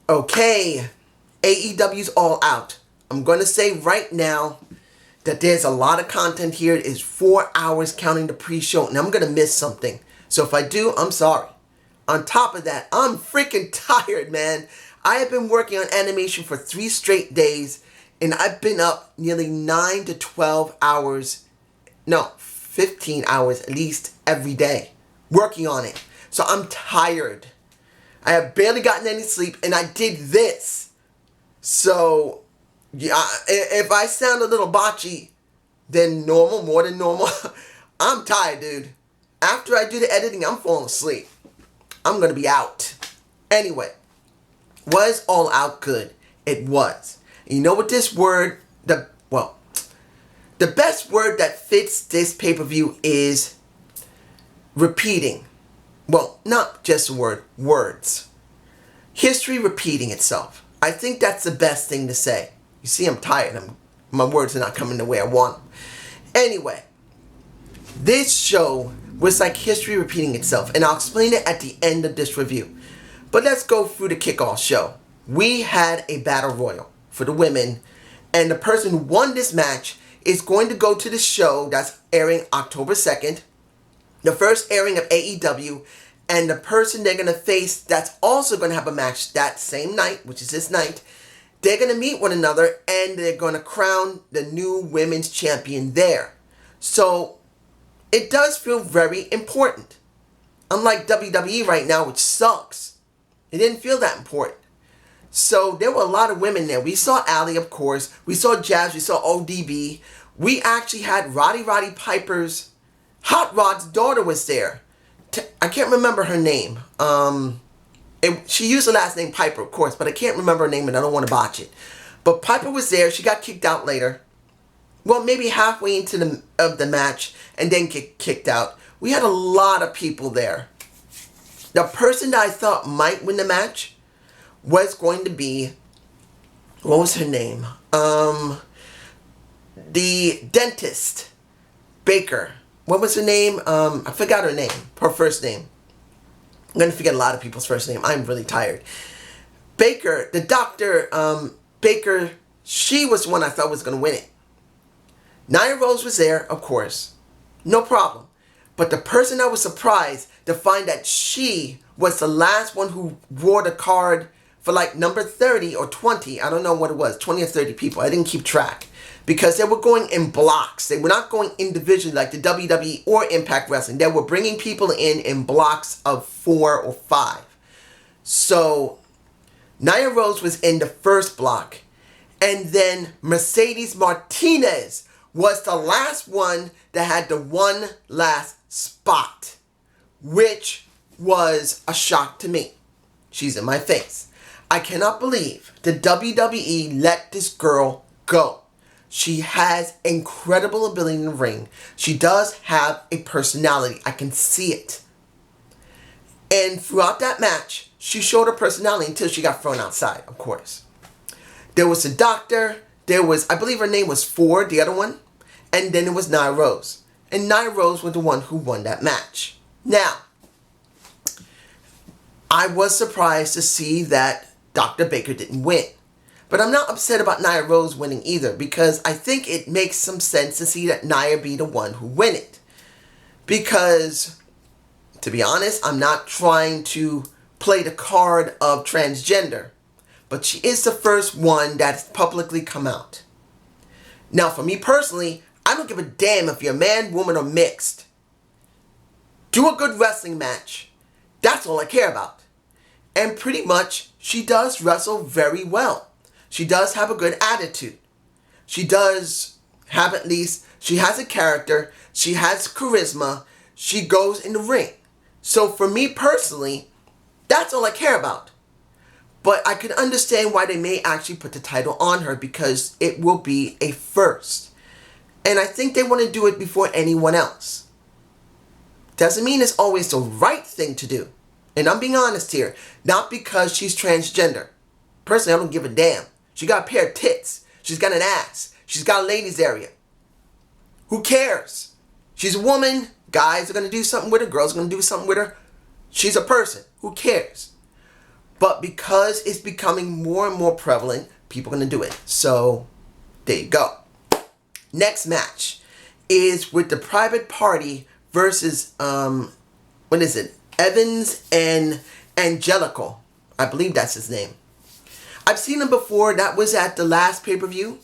Okay, AEW's All Out. I'm going to say right now that there's a lot of content here. It is 4 hours counting the pre-show, and I'm going to miss something. So if I do, I'm sorry. On top of that, I'm freaking tired, man. I have been working on animation for 3 straight days, and I've been up nearly 9 to 12 hours, no, 15 hours at least every day working on it. So I'm tired. I have barely gotten any sleep, and I did this. So, yeah, if I sound a little botchy than normal, more than normal, I'm tired, dude. After I do the editing, I'm falling asleep. I'm going to be out. Anyway, was All Out good? It was. And you know what this word, the best word that fits this pay-per-view is repeating. Well, not just a word, words. History repeating itself. I think that's the best thing to say. You see, I'm tired. My words are not coming the way I want them. Anyway, this show was like history repeating itself, and I'll explain it at the end of this review. But let's go through the kickoff show. We had a battle royal for the women, and the person who won this match is going to go to the show that's airing October 2nd. The first airing of AEW, and the person they're going to face that's also going to have a match that same night, which is this night, they're going to meet one another, and they're going to crown the new women's champion there. So, it does feel very important. Unlike WWE right now, which sucks. It didn't feel that important. So, there were a lot of women there. We saw Allie, of course. We saw Jazz. We saw ODB. We actually had Roddy Piper's Hot Rod's daughter was there. I can't remember her name. She used the last name Piper, of course, but I can't remember her name and I don't want to botch it. But Piper was there. She got kicked out later. Well, maybe halfway into the match and then get kicked out. We had a lot of people there. The person that I thought might win the match was going to be, what was her name? The dentist, Baker. What was her name? I forgot her name. Her first name. I'm going to forget a lot of people's first name. I'm really tired. Baker, the doctor, Baker, she was the one I thought was going to win it. Nia Rose was there, of course. No problem. But the person I was surprised to find that she was the last one who wore the card for like number 30 or 20. I don't know what it was. 20 or 30 people. I didn't keep track. Because they were going in blocks. They were not going individually like the WWE or Impact Wrestling. They were bringing people in blocks of 4 or 5. So, Nia Rose was in the first block. And then Mercedes Martinez was the last one that had the one last spot. Which was a shock to me. She's in my face. I cannot believe the WWE let this girl go. She has incredible ability in the ring. She does have a personality. I can see it. And throughout that match, she showed her personality until she got thrown outside, of course. There was a doctor. There was, I believe her name was Ford, the other one. And then it was Nia Rose. And Nia Rose was the one who won that match. Now, I was surprised to see that Dr. Baker didn't win. But I'm not upset about Nia Rose winning either, because I think it makes some sense to see that Nia be the one who win it. Because, to be honest, I'm not trying to play the card of transgender. But she is the first one that's publicly come out. Now, for me personally, I don't give a damn if you're a man, woman, or mixed. Do a good wrestling match. That's all I care about. And pretty much, she does wrestle very well. She does have a good attitude. She does have she has a character. She has charisma. She goes in the ring. So for me personally, that's all I care about. But I can understand why they may actually put the title on her, because it will be a first. And I think they want to do it before anyone else. Doesn't mean it's always the right thing to do. And I'm being honest here. Not because she's transgender. Personally, I don't give a damn. She got a pair of tits. She's got an ass. She's got a ladies area. Who cares? She's a woman. Guys are going to do something with her. Girls are going to do something with her. She's a person. Who cares? But because it's becoming more and more prevalent, people are going to do it. So, there you go. Next match is with the Private Party versus, Evans and Angelico. I believe that's his name. I've seen them before. That was at the last pay-per-view.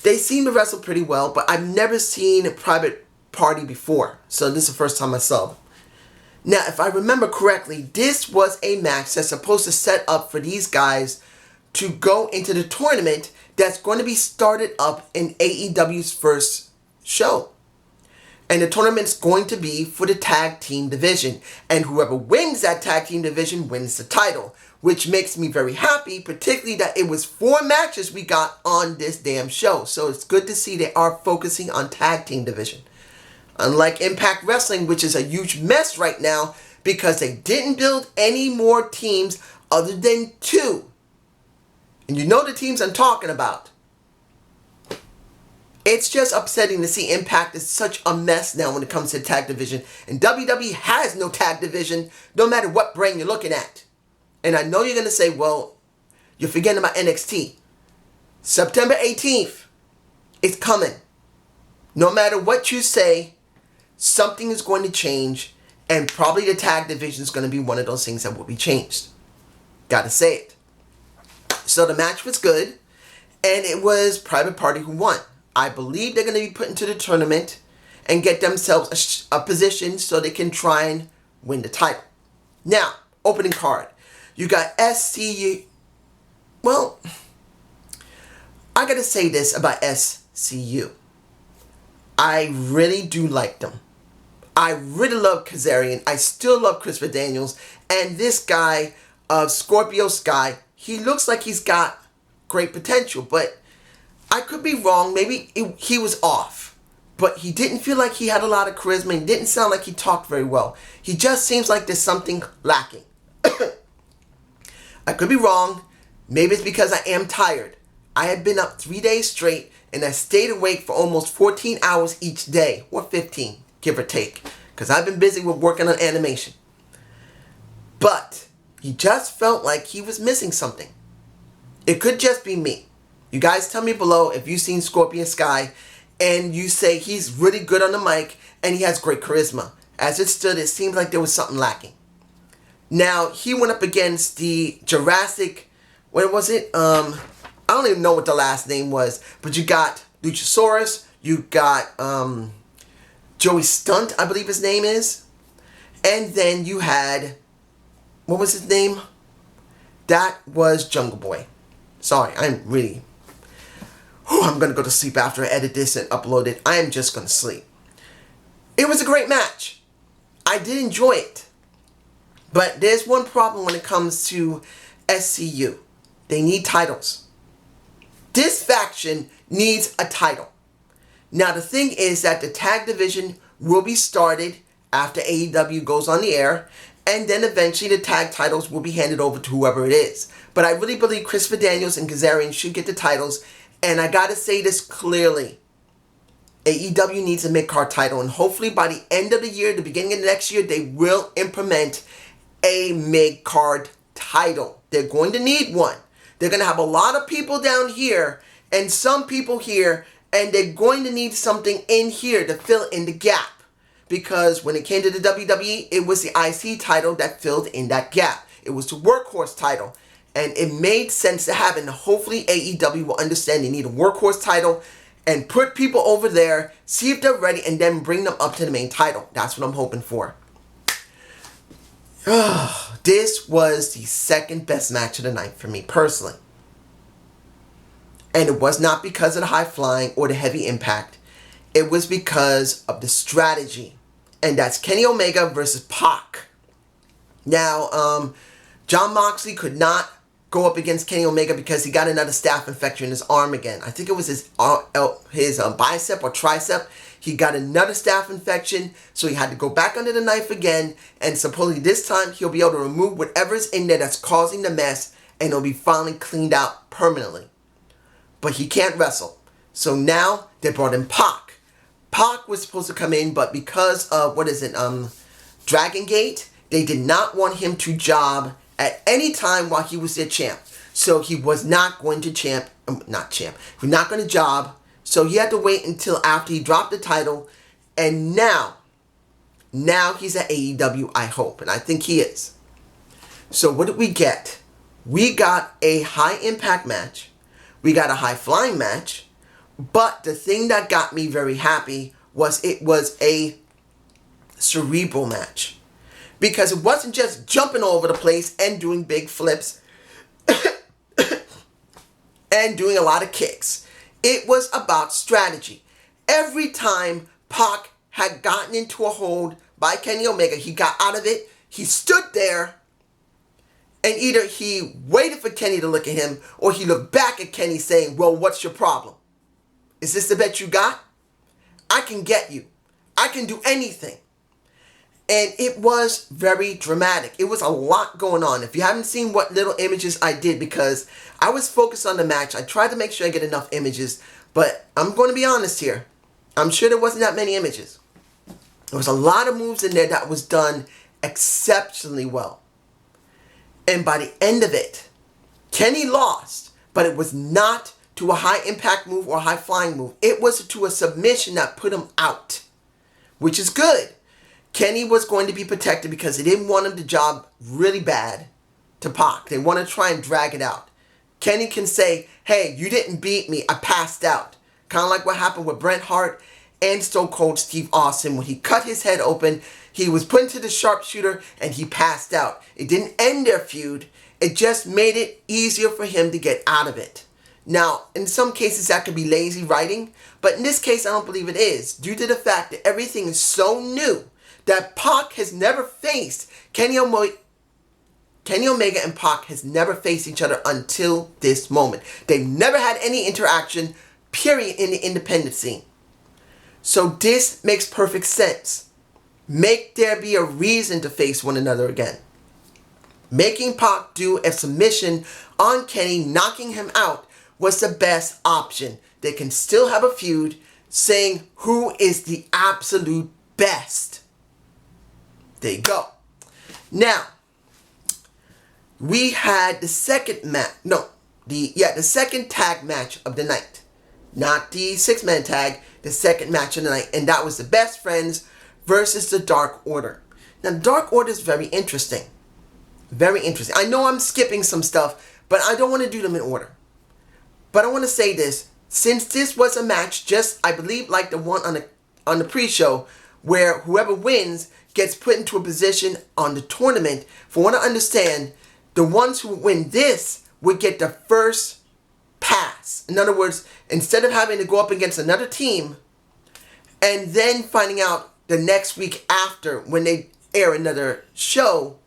They seem to wrestle pretty well, but I've never seen a Private Party before. So this is the first time I saw them. Now, if I remember correctly, this was a match that's supposed to set up for these guys to go into the tournament that's going to be started up in AEW's first show. And the tournament's going to be for the tag team division. And whoever wins that tag team division wins the title. Which makes me very happy, particularly that it was 4 matches we got on this damn show. So it's good to see they are focusing on tag team division. Unlike Impact Wrestling, which is a huge mess right now because they didn't build any more teams other than 2. And you know the teams I'm talking about. It's just upsetting to see Impact is such a mess now when it comes to the tag division. And WWE has no tag division, no matter what brand you're looking at. And I know you're going to say, well, you're forgetting about NXT. September 18th, it's coming. No matter what you say, something is going to change. And probably the tag division is going to be one of those things that will be changed. Gotta say it. So the match was good. And it was Private Party who won. I believe they're going to be put into the tournament and get themselves a position so they can try and win the title. Now, opening card. You got SCU. Well, I got to say this about SCU. I really do like them. I really love Kazarian. I still love Christopher Daniels. And this guy, Scorpio Sky, he looks like he's got great potential. But I could be wrong. Maybe he was off. But he didn't feel like he had a lot of charisma. He didn't sound like he talked very well. He just seems like there's something lacking. I could be wrong. Maybe it's because I am tired. I had been up 3 days straight and I stayed awake for almost 14 hours each day. Or 15, give or take. Because I've been busy with working on animation. But he just felt like he was missing something. It could just be me. You guys tell me below if you've seen Scorpion Sky and you say he's really good on the mic and he has great charisma. As it stood, it seemed like there was something lacking. Now, he went up against the Jurassic, what was it? I don't even know what the last name was. But you got Luchasaurus. You got Joey Stunt, I believe his name is. And then you had, what was his name? That was Jungle Boy. Sorry, I'm going to go to sleep after I edit this and upload it. I am just going to sleep. It was a great match. I did enjoy it. But there's one problem when it comes to SCU. They need titles. This faction needs a title. Now the thing is that the tag division will be started after AEW goes on the air. And then eventually the tag titles will be handed over to whoever it is. But I really believe Christopher Daniels and Kazarian should get the titles. And I gotta say this clearly. AEW needs a mid-card title. And hopefully by the end of the year, the beginning of the next year, they will implement a mid-card title. They're going to need one. They're going to have a lot of people down here and some people here, and they're going to need something in here to fill in the gap. Because when it came to the WWE, it was the IC title that filled in that gap. It was the workhorse title. And it made sense to have it. And hopefully AEW will understand they need a workhorse title and put people over there, see if they're ready, and then bring them up to the main title. That's what I'm hoping for. This was the second best match of the night for me personally. And it was not because of the high flying or the heavy impact. It was because of the strategy. And that's Kenny Omega versus Pac. Now, Jon Moxley could not go up against Kenny Omega because he got another staph infection in his arm again. I think it was his bicep or tricep. He got another staph infection, so he had to go back under the knife again, and supposedly this time he'll be able to remove whatever's in there that's causing the mess, and it'll be finally cleaned out permanently. But he can't wrestle. So now they brought in Pac. Pac was supposed to come in, but because of, Dragon Gate, they did not want him to job at any time while he was their champ. So he was not going to He was not going to job. So he had to wait until after he dropped the title. And now he's at AEW, I hope. And I think he is. So what did we get? We got a high impact match. We got a high flying match. But the thing that got me very happy was it was a cerebral match. Because it wasn't just jumping all over the place and doing big flips and doing a lot of kicks. It was about strategy. Every time Pac had gotten into a hold by Kenny Omega, he got out of it, he stood there, and either he waited for Kenny to look at him, or he looked back at Kenny saying, well, what's your problem? Is this the bet you got? I can get you. I can do anything. And it was very dramatic. It was a lot going on. If you haven't seen what little images I did, because I was focused on the match, I tried to make sure I get enough images, but I'm going to be honest here. I'm sure there wasn't that many images. There was a lot of moves in there that was done exceptionally well. And by the end of it, Kenny lost, but it was not to a high impact move or a high flying move. It was to a submission that put him out, which is good. Kenny was going to be protected because they didn't want him to job really bad to Pac. They want to try and drag it out. Kenny can say, hey, you didn't beat me. I passed out. Kind of like what happened with Bret Hart and Stone Cold Steve Austin. When he cut his head open, he was put into the sharpshooter and he passed out. It didn't end their feud. It just made it easier for him to get out of it. Now, in some cases that could be lazy writing, but in this case I don't believe it is, due to the fact that everything is so new that Pac has never faced, Kenny Omega and Pac has never faced each other until this moment. They've never had any interaction, period, in the independent scene. So this makes perfect sense. Make there be a reason to face one another again. Making Pac do a submission on Kenny, knocking him out, was the best option. They can still have a feud, saying who is the absolute best. There you go. Now, we had the second match. The second tag match of the night. Not the 6-man tag, the second match of the night. And that was the Best Friends versus the Dark Order. Now, the Dark Order is very interesting. Very interesting. I know I'm skipping some stuff, but I don't want to do them in order. But I want to say this. Since this was a match, just, I believe, like the one on the pre-show, where whoever wins gets put into a position on the tournament, from what I understand, the ones who win this would get the first pass. In other words, instead of having to go up against another team and then finding out the next week after when they air another show,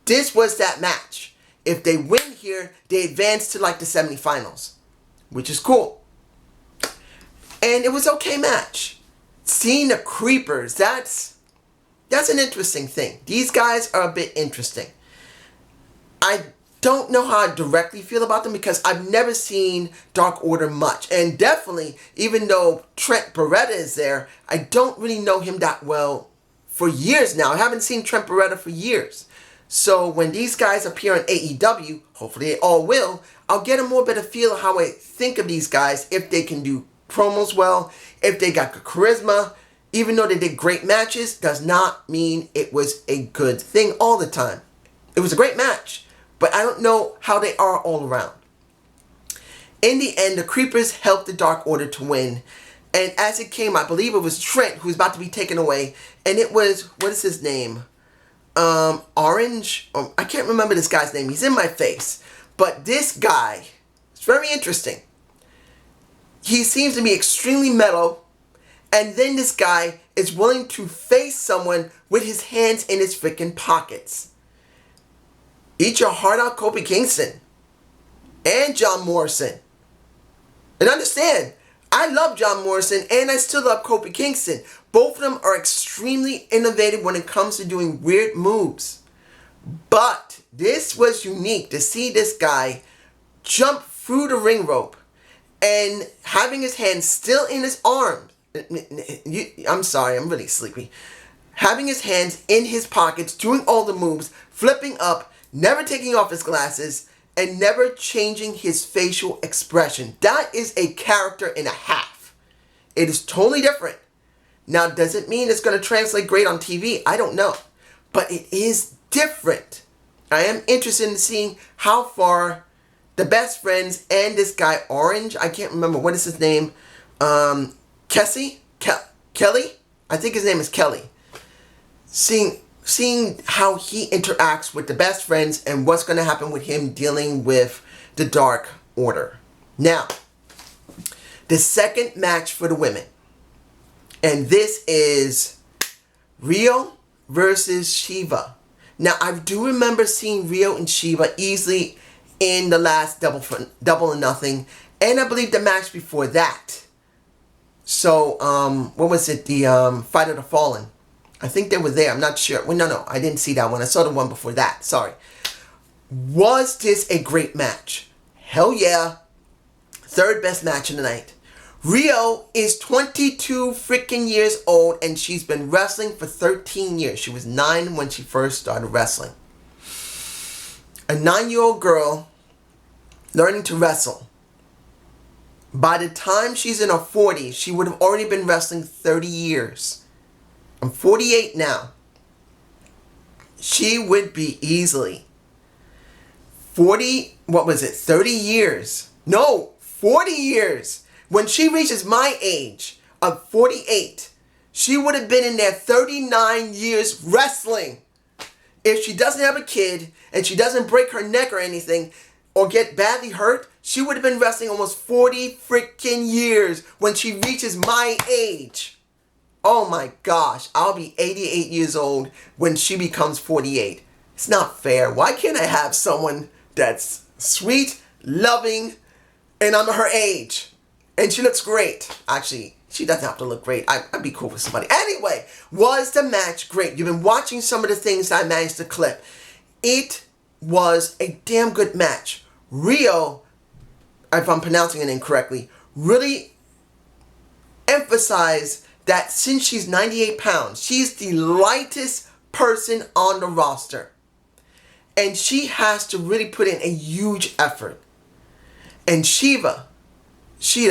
this was that match. If they win here, they advance to like the semifinals, which is cool. And it was an okay match. Seeing the Creepers, that's an interesting thing. These guys are a bit interesting. I don't know how I directly feel about them because I've never seen Dark Order much. And definitely, even though Trent Beretta is there, I don't really know him that well for years now. I haven't seen Trent Beretta for years. So when these guys appear on AEW, hopefully they all will, I'll get a more better feel of how I think of these guys, if they can do promos well, if they got good charisma. Even though they did great matches, does not mean it was a good thing all the time. It was a great match, but I don't know how they are all around. In the end, the Creepers helped the Dark Order to win. And as it came, I believe it was Trent who was about to be taken away. And it was, what is his name? Orange? I can't remember this guy's name. He's in my face. But this guy, it's very interesting. He seems to be extremely mellow. And then this guy is willing to face someone with his hands in his freaking pockets. Eat your heart out, Kofi Kingston. And John Morrison. And understand, I love John Morrison and I still love Kofi Kingston. Both of them are extremely innovative when it comes to doing weird moves. But this was unique to see this guy jump through the ring rope and having his hands still in his arms. I'm sorry, I'm really sleepy. Having his hands in his pockets, doing all the moves, flipping up, never taking off his glasses, and never changing his facial expression. That is a character and a half. It is totally different. Now, does it mean it's going to translate great on TV? I don't know. But it is different. I am interested in seeing how far the best friends and this guy Orange, I can't remember, what is his name? Kelly? I think his name is Kelly. Seeing how he interacts with the best friends and what's going to happen with him dealing with the Dark Order. Now, the second match for the women. And this is Rio versus Shiva. Now, I do remember seeing Rio and Shiva easily in the last Double or Nothing. And I believe the match before that. So, what was it? The Fight of the Fallen. I think they were there. I'm not sure. Well, no. I didn't see that one. I saw the one before that. Sorry. Was this a great match? Hell yeah. Third best match of the night. Rio is 22 freaking years old and she's been wrestling for 13 years. She was 9 when she first started wrestling. A 9-year-old girl learning to wrestle. By the time she's in her 40s, she would have already been wrestling 30 years. I'm 48 now. She would be easily 30 years. No, 40 years. When she reaches my age of 48, she would have been in there 39 years wrestling. If she doesn't have a kid and she doesn't break her neck or anything or get badly hurt, she would have been wrestling almost 40 freaking years when she reaches my age. Oh my gosh, I'll be 88 years old when she becomes 48. It's not fair. Why can't I have someone that's sweet, loving, and I'm her age? And she looks great. Actually, she doesn't have to look great. I'd be cool with somebody. Anyway, was the match great? You've been watching some of the things I managed to clip. It was a damn good match. Rio, if I'm pronouncing it incorrectly, really emphasized that since she's 98 pounds, she's the lightest person on the roster. And she has to really put in a huge effort. And Shiva, she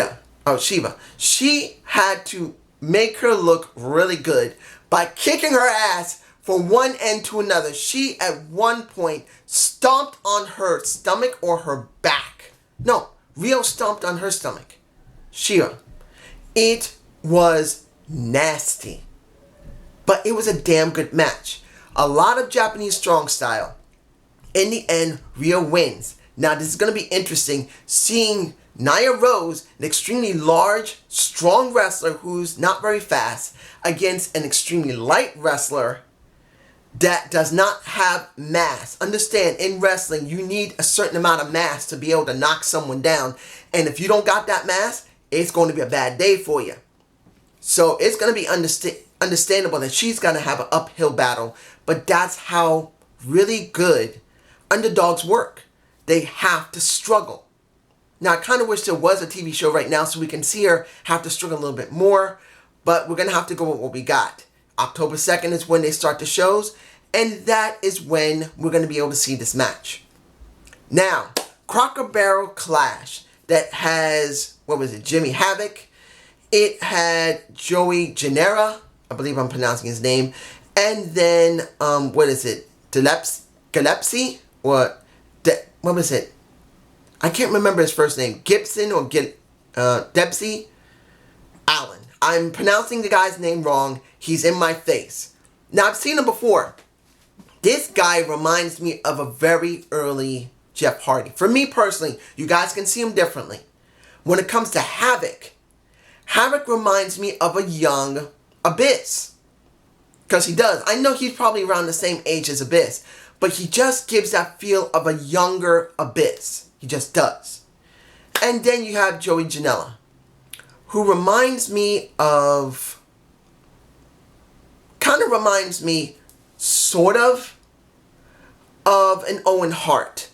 had to make her look really good by kicking her ass from one end to another. She, at one point, stomped on her stomach or her back. No, Rio stomped on her stomach. Shiva. It was nasty. But it was a damn good match. A lot of Japanese strong style. In the end, Rio wins. Now, this is going to be interesting, seeing Nia Rose, an extremely large, strong wrestler who's not very fast, against an extremely light wrestler that does not have mass. Understand, in wrestling, you need a certain amount of mass to be able to knock someone down. And if you don't got that mass, it's going to be a bad day for you. So it's going to be understandable that she's going to have an uphill battle. But that's how really good underdogs work. They have to struggle. Now, I kind of wish there was a TV show right now so we can see her have to struggle a little bit more. But we're going to have to go with what we got. October 2nd is when they start the shows. And that is when we're going to be able to see this match. Now, Crocker Barrel Clash that has, Jimmy Havoc. It had Joey Janela. I believe I'm pronouncing his name. And then, Gillespie? What was it? I can't remember his first name. Gibson or Debsey Allen. I'm pronouncing the guy's name wrong. He's in my face. Now, I've seen him before. This guy reminds me of a very early Jeff Hardy. For me personally, you guys can see him differently. When it comes to Havoc, Havoc reminds me of a young Abyss. Because he does. I know he's probably around the same age as Abyss. But he just gives that feel of a younger Abyss. He just does. And then you have Joey Janela, who reminds me, sort of an Owen Hart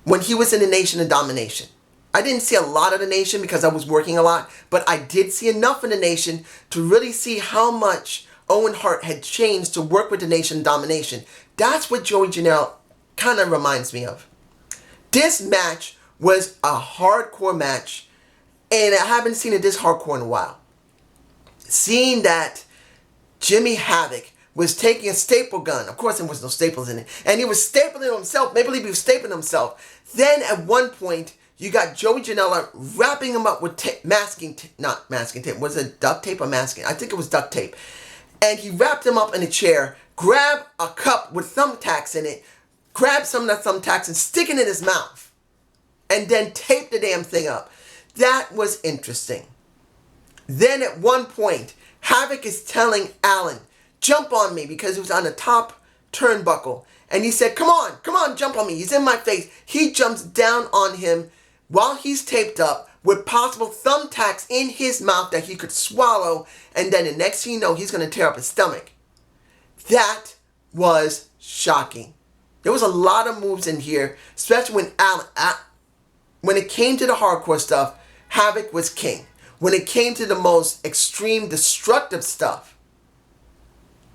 when he was in the Nation of Domination. I didn't see a lot of the Nation because I was working a lot, but I did see enough in the Nation to really see how much Owen Hart had changed to work with the Nation of Domination. That's what Joey Janela kind of reminds me of. This match was a hardcore match, and I haven't seen it this hardcore in a while. Seeing that Jimmy Havoc was taking a staple gun. Of course, there was no staples in it. And he was stapling himself. Maybe he was stapling himself. Then at one point, you got Joey Janela wrapping him up with not masking tape. Was it duct tape or masking? I think it was duct tape. And he wrapped him up in a chair, grabbed a cup with thumbtacks in it, grabbed some of the thumbtacks and stick it in his mouth. And then taped the damn thing up. That was interesting. Then at one point, Havoc is telling Alan, jump on me, because he was on the top turnbuckle. And he said, come on, jump on me. He's in my face. He jumps down on him while he's taped up with possible thumbtacks in his mouth that he could swallow. And then the next thing you know, he's going to tear up his stomach. That was shocking. There was a lot of moves in here, especially when Alan, when it came to the hardcore stuff, Havoc was king. When it came to the most extreme destructive stuff,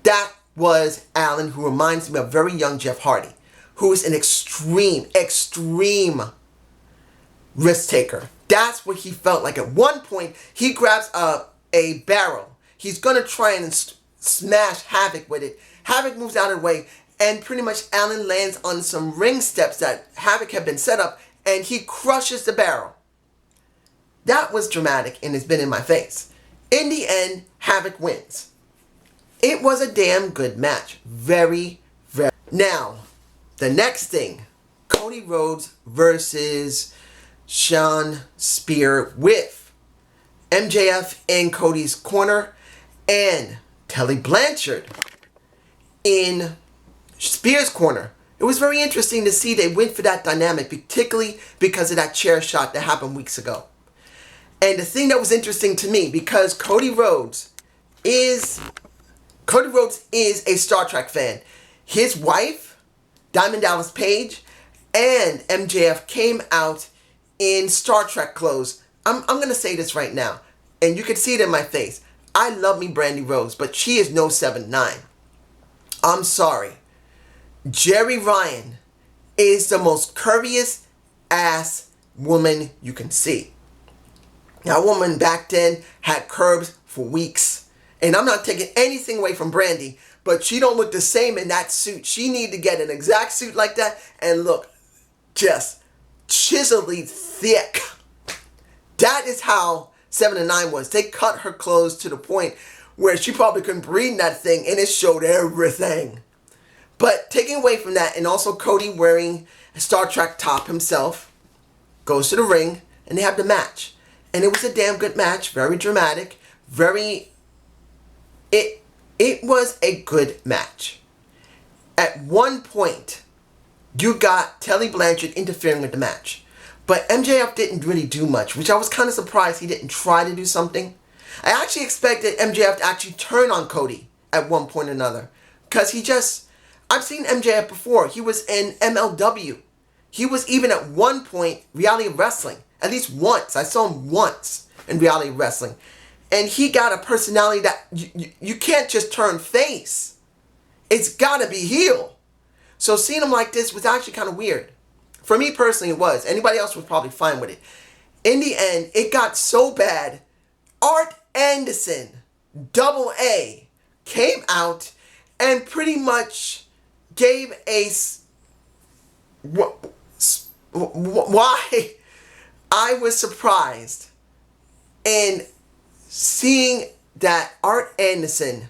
that was Alan, who reminds me of very young Jeff Hardy, who is an extreme risk taker. That's what he felt like. At one point, he grabs a barrel. He's going to try and smash Havoc with it. Havoc moves out of the way, and pretty much Alan lands on some ring steps that Havoc had been set up, and he crushes the barrel. That was dramatic and it's been in my face. In the end, Havoc wins. It was a damn good match. Very. Now, the next thing, Cody Rhodes versus Sean Spears with MJF in Cody's corner and Tully Blanchard in Spears' corner. It was very interesting to see they went for that dynamic, particularly because of that chair shot that happened weeks ago. And the thing that was interesting to me, because Cody Rhodes is a Star Trek fan. His wife, Diamond Dallas Page, and MJF came out in Star Trek clothes. I'm going to say this right now, and you can see it in my face. I love me Brandy Rhodes, but she is no 7'9". I'm sorry. Jerry Ryan is the most curviest ass woman you can see. That woman back then had curves for weeks. And I'm not taking anything away from Brandy, but she don't look the same in that suit. She need to get an exact suit like that and look just chiselly thick. That is how 7'9" was. They cut her clothes to the point where she probably couldn't breathe in that thing, and it showed everything. But taking away from that, and also Cody wearing a Star Trek top himself, goes to the ring, and they have the match. And it was a damn good match, very dramatic, it was a good match. At one point, you got Tully Blanchard interfering with the match. But MJF didn't really do much, which I was kind of surprised he didn't try to do something. I actually expected MJF to actually turn on Cody at one point or another. Because I've seen MJF before. He was in MLW. He was even at one point Reality Wrestling. At least once. I saw him once in Reality Wrestling. And he got a personality that you can't just turn face. It's got to be heel. So seeing him like this was actually kind of weird. For me personally, it was. Anybody else was probably fine with it. In the end, it got so bad. Art Anderson, Double A, came out and pretty much gave a... Why? I was surprised in seeing that Art Anderson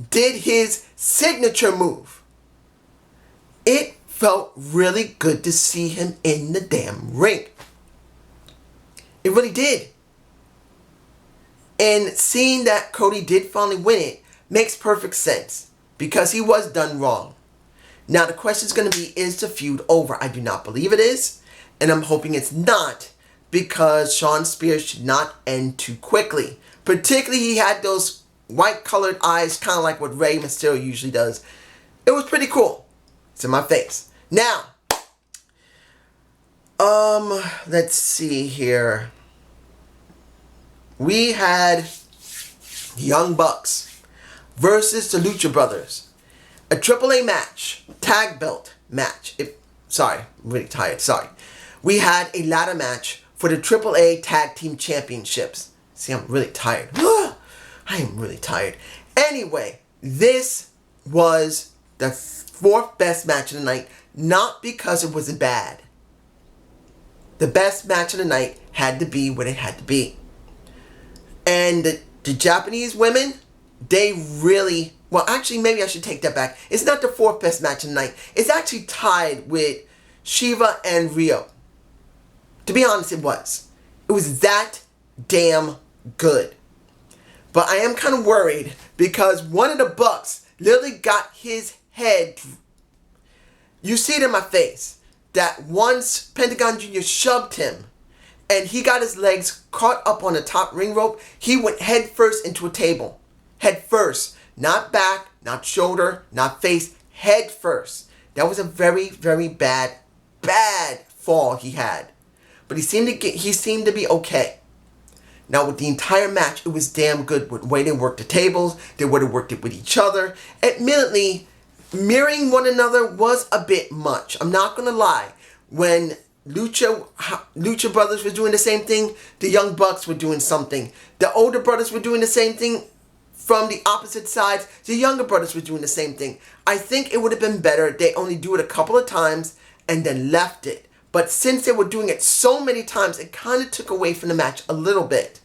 did his signature move. It felt really good to see him in the damn ring. It really did. And seeing that Cody did finally win it makes perfect sense because he was done wrong. Now the question is going to be, is the feud over? I do not believe it is. And I'm hoping it's not, because Sean Spears should not end too quickly. Particularly, he had those white-colored eyes, kind of like what Rey Mysterio usually does. It was pretty cool. It's in my face. Now, let's see here. We had Young Bucks versus the Lucha Brothers. A AAA match, tag belt, match. I'm really tired. Sorry. We had a ladder match for the AAA Tag Team Championships. See, I'm really tired. I am really tired. Anyway, this was the fourth best match of the night, not because it was bad. The best match of the night had to be what it had to be. And the Japanese women, they really... Well, actually, maybe I should take that back. It's not the fourth best match of the night. It's actually tied with Shiva and Rio. To be honest, it was. It was that damn good. But I am kind of worried because one of the Bucks literally got his head... You see it in my face. That once Pentagon Jr. shoved him and he got his legs caught up on the top ring rope, he went head first into a table. Head first. Not back, not shoulder, not face. Head first. That was a very, very bad fall he had. But he seemed to be okay. Now with the entire match, it was damn good. With the way they worked the tables, they would have worked it with each other. Admittedly, mirroring one another was a bit much. I'm not going to lie. When Lucha Brothers were doing the same thing, the Young Bucks were doing something. The older brothers were doing the same thing from the opposite sides. The younger brothers were doing the same thing. I think it would have been better they only do it a couple of times and then left it. But since they were doing it so many times, it kind of took away from the match a little bit.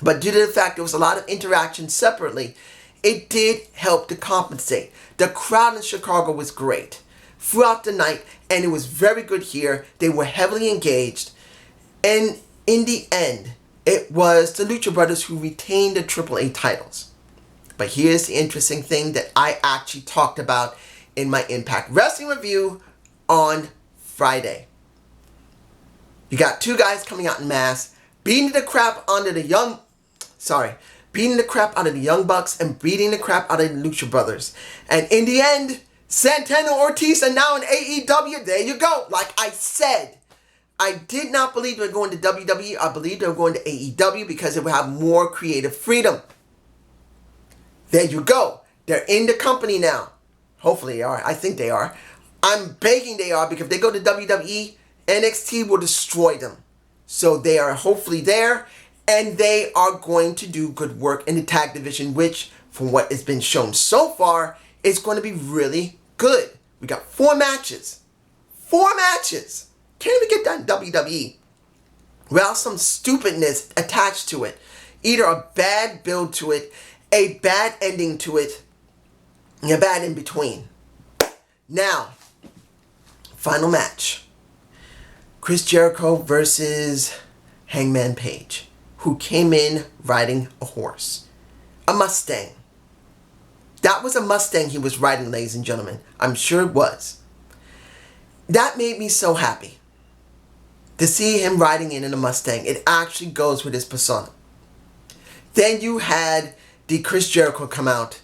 But due to the fact there was a lot of interaction separately, it did help to compensate. The crowd in Chicago was great throughout the night, and it was very good here. They were heavily engaged. And in the end, it was the Lucha Brothers who retained the AAA titles. But here's the interesting thing that I actually talked about in my Impact Wrestling review on Friday. You got two guys coming out in mass, beating the crap out of the Young Bucks and beating the crap out of the Lucha Brothers. And in the end, Santana Ortiz are now in AEW. There you go. Like I said, I did not believe they were going to WWE. I believed they were going to AEW because they would have more creative freedom. There you go. They're in the company now. Hopefully they are. I think they are. I'm begging they are, because if they go to WWE, NXT will destroy them. So they are hopefully there, and they are going to do good work in the tag division, which, from what has been shown so far, is going to be really good. We got 4 matches. 4 matches! Can't even get that in WWE without some stupidness attached to it. Either a bad build to it, a bad ending to it, and a bad in between. Now, final match. Chris Jericho versus Hangman Page, who came in riding a horse. A Mustang. That was a Mustang he was riding, ladies and gentlemen. I'm sure it was. That made me so happy to see him riding in a Mustang. It actually goes with his persona. Then you had the Chris Jericho come out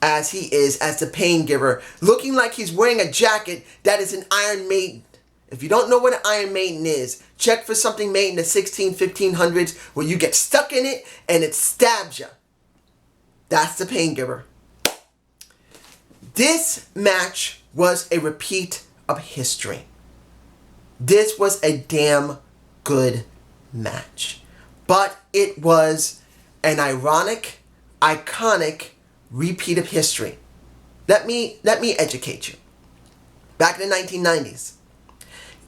as he is, as the pain giver, looking like he's wearing a jacket that is an Iron Maiden. If you don't know what an Iron Maiden is, check for something made in the 1500s where you get stuck in it and it stabs you. That's the pain giver. This match was a repeat of history. This was a damn good match. But it was an ironic, iconic repeat of history. Let me educate you. Back in the 1990s,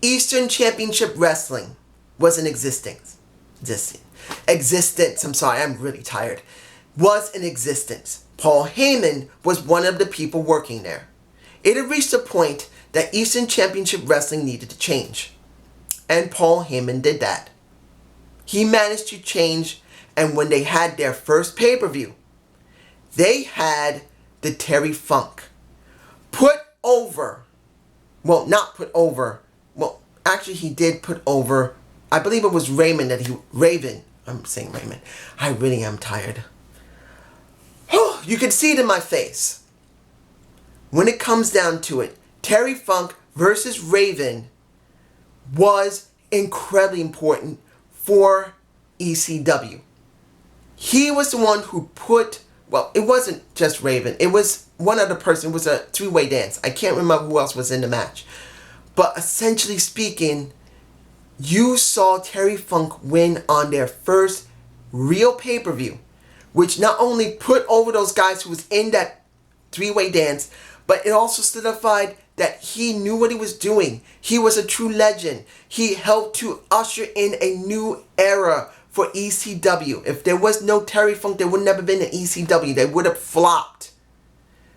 Eastern Championship Wrestling was in existence. I'm sorry, I'm really tired. Was in existence. Paul Heyman was one of the people working there. It had reached a point that Eastern Championship Wrestling needed to change. And Paul Heyman did that. He managed to change, and when they had their first pay-per-view, they had the Terry Funk put over. Well, not put over. Well, actually he did put over. I believe it was Raven. I'm saying Raymond. I really am tired. You can see it in my face. When it comes down to it, Terry Funk versus Raven was incredibly important for ECW. He was the one who put well, it wasn't just Raven. It was one other person. It was a three-way dance. I can't remember who else was in the match. But essentially speaking, you saw Terry Funk win on their first real pay-per-view, which not only put over those guys who was in that three-way dance, but it also solidified that he knew what he was doing. He was a true legend. He helped to usher in a new era for ECW. If there was no Terry Funk, there would never been an ECW. They would have flopped.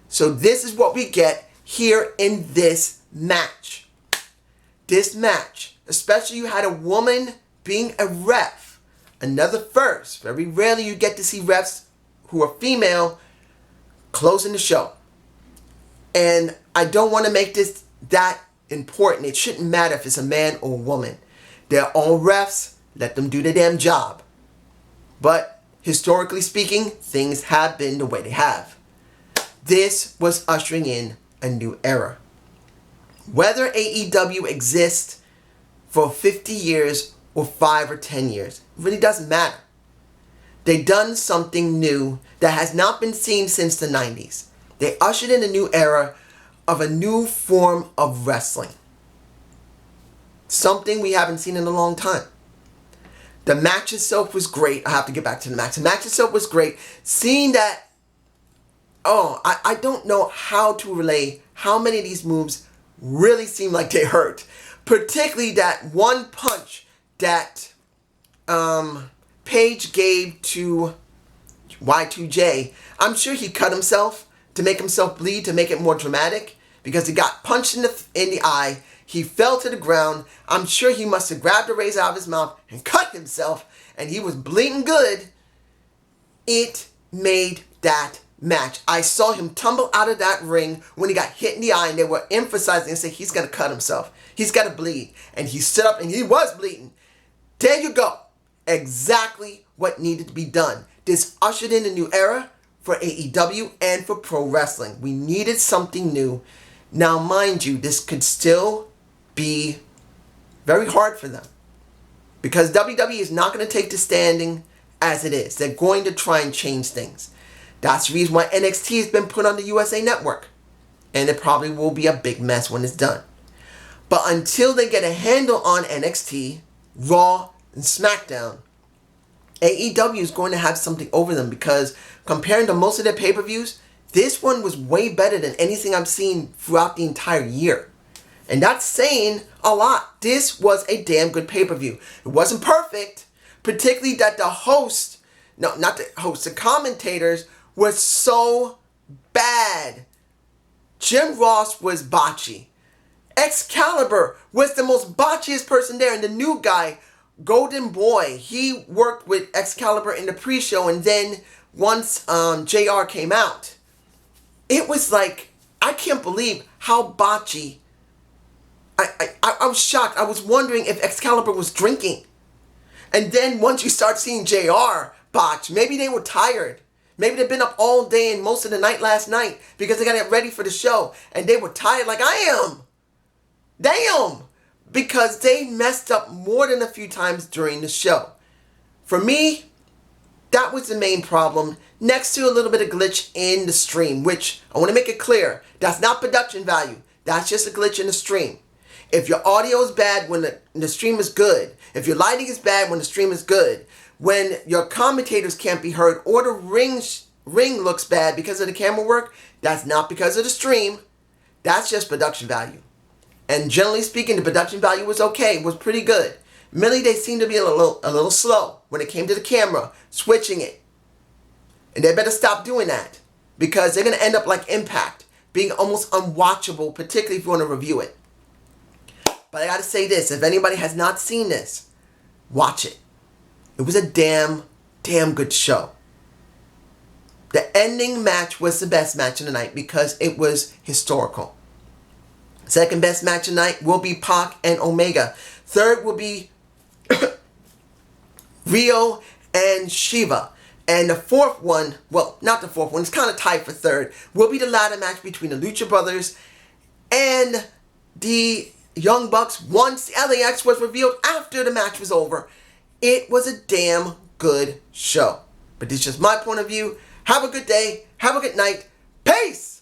So this is what we get here in this match. This match, especially you had a woman being a ref. Another first. Very rarely you get to see refs who are female closing the show. And I don't want to make this that important. It shouldn't matter if it's a man or a woman. They're all refs. Let them do their damn job. But historically speaking, things have been the way they have. This was ushering in a new era. Whether AEW exists for 50 years or 5 or 10 years, it really doesn't matter. They done something new that has not been seen since the 90s. They ushered in a new era of a new form of wrestling. Something we haven't seen in a long time. The match itself was great. I have to get back to the match. The match itself was great. Seeing that, I don't know how to relay how many of these moves really seem like they hurt. Particularly that one punch that Paige gave to Y2J. I'm sure he cut himself to make himself bleed, to make it more dramatic, because he got punched in the eye. He fell to the ground. I'm sure he must have grabbed a razor out of his mouth and cut himself, and he was bleeding good. It made that match. I saw him tumble out of that ring when he got hit in the eye, and they were emphasizing and saying he's going to cut himself. He's got to bleed. And he stood up, and he was bleeding. There you go. Exactly what needed to be done. This ushered in a new era for AEW and for pro wrestling. We needed something new. Now, mind you, this could still be very hard for them, because WWE is not going to take the standing as it is. They're going to try and change things. That's the reason why NXT has been put on the USA Network, and it probably will be a big mess when it's done. But until they get a handle on NXT, Raw, and SmackDown, AEW is going to have something over them, because comparing to most of their pay-per-views, this one was way better than anything I've seen throughout the entire year. And that's saying a lot. This was a damn good pay-per-view. It wasn't perfect, particularly that the commentators were so bad. Jim Ross was botchy. Excalibur was the most botchiest person there. And the new guy, Golden Boy, he worked with Excalibur in the pre-show. And then once JR came out, it was like, I can't believe how botchy. I was shocked. I was wondering if Excalibur was drinking. And then once you start seeing JR botch, maybe they were tired. Maybe they've been up all day and most of the night last night because they got to get ready for the show. And they were tired like I am. Damn. Because they messed up more than a few times during the show. For me, that was the main problem. Next to a little bit of glitch in the stream, which I want to make it clear. That's not production value. That's just a glitch in the stream. If your audio is bad when the stream is good, if your lighting is bad when the stream is good, when your commentators can't be heard, or the ring looks bad because of the camera work, that's not because of the stream. That's just production value. And generally speaking, the production value was okay, was pretty good. Merely they seemed to be a little slow when it came to the camera, switching it. And they better stop doing that, because they're going to end up like Impact, being almost unwatchable, particularly if you want to review it. But I got to say this, if anybody has not seen this, watch it. It was a damn good show. The ending match was the best match of the night because it was historical. Second best match of the night will be Pac and Omega. Third will be Rio and Shiva. And the fourth one, well, not the fourth one, it's kind of tied for third, will be the ladder match between the Lucha Brothers and the Young Bucks once the LAX was revealed after the match was over. It was a damn good show. But this is just my point of view. Have a good day. Have a good night. Peace!